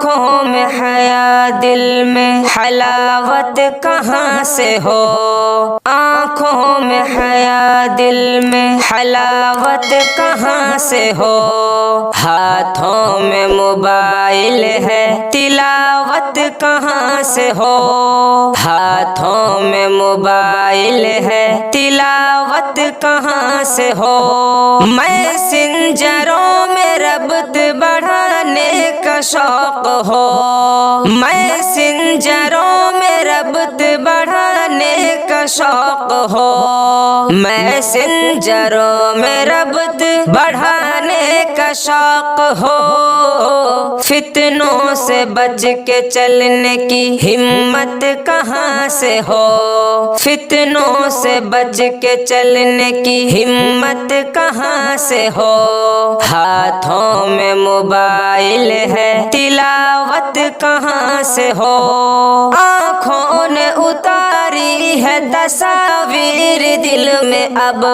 آنکھوں میں حیا دل میں حلاوت کہاں سے ہو، آنکھوں میں حیا دل میں حلاوت کہاں سے ہو، ہاتھوں میں موبائل ہے تلاوت کہاں سے ہو، ہاتھوں میں موبائل ہے تلاوت کہاں سے ہو، میسنجروں میں ربط بڑھانے کا شوق ہو، میسنجروں میں ربط بڑھانے کا شوق ہو، میسنجروں میں ربط بڑھانے کا شوق ہو، فتنوں سے بچ کے چلنے کی ہمت کہاں سے ہو، فتنوں سے بچ کے چلنے کی ہمت کہاں سے ہو، ہاتھوں میں موبائل ہے تلاوت کہاں سے ہو، آنکھوں نے اتاری ہے تصاویر دل میں اب،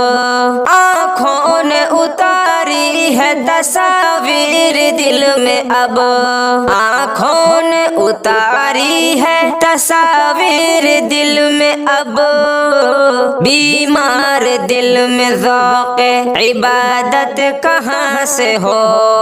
آنکھوں نے اتاری ہے تصاویر دل میں اب، آنکھوں نے اتاری ہے تصاویر دل میں اب، بیمار دل میں ذوق عبادت کہاں سے ہو،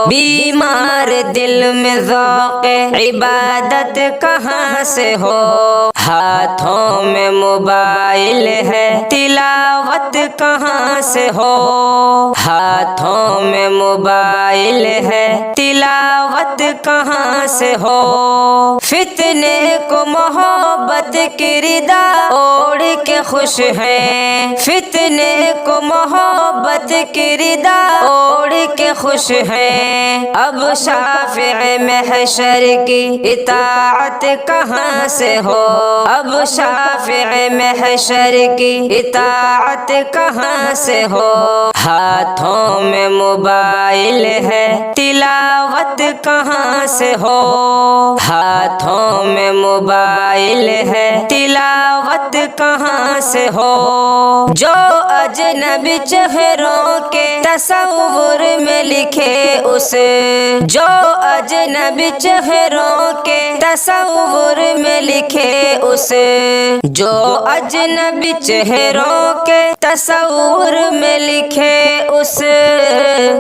بیمار دل میں ذوق عبادت کہاں سے ہو، ہاتھوں میں موبائل ہے تلاوت کہاں سے ہو، ہاتھوں میں موبائل ہے تلاوت کہاں سے ہو، فتنے کو محبت کی ردا اوڑھ کے خوش ہیں، فتنے کو محبت کی ردا اوڑھ کے خوش ہیں، اب شافع محشر کی اطاعت کہاں سے ہو، اب شافع محشر کی اطاعت کہاں سے ہو، ہاتھوں میں موبائل ہے تلاوت کہاں سے ہو، ہاتھوں میں موبائل ہے تلاوت کہاں سے ہو، جو اجنبی چہروں کے تصور میں لکھے اسے، جو اجنبی چہروں کے تصور میں لکھے اسے، جو اجنبی چہروں کے تصور میں لکھے اس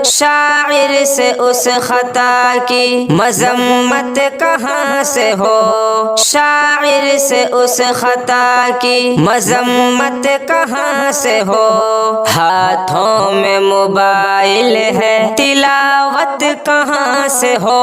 شاعر سے اس خطا کی مذمت کہاں سے ہو، شاعر سے اس خطا کی مذمت کہاں سے ہو، ہاتھوں میں موبائل ہے تلاوت کہاں سے ہو،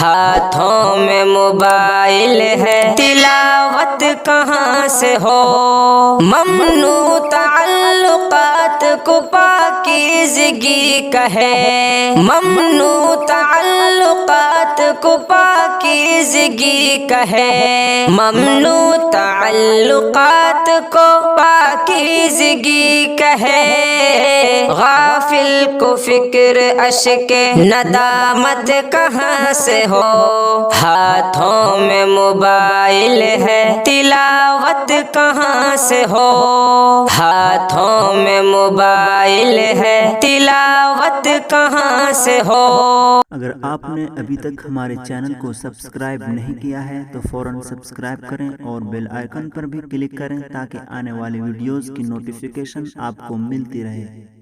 ہاتھوں میں موبائل ہے تلاوت کہاں سے ہو، ممنوع تعلقات کو پاکیزگی کہے، ممنوع تعلقات کو پاکیزگی کہے، ممنوع تعلقات کو پاکیزگی کہے، غافل کو فکر اشک ندامت کہاں سے ہو، ہاتھوں میں موبائل ہے تلاوت کہاں سے ہو، ہاتھوں میں موبائل ہے تلاوت کہاں سے ہو۔ اگر آپ نے ابھی تک ہمارے چینل کو سبسکرائب نہیں کیا ہے تو فوراً سبسکرائب کریں اور بیل آئیکن پر بھی کلک کریں تاکہ آنے والی ویڈیوز کی نوٹیفکیشن آپ کو ملتی رہے۔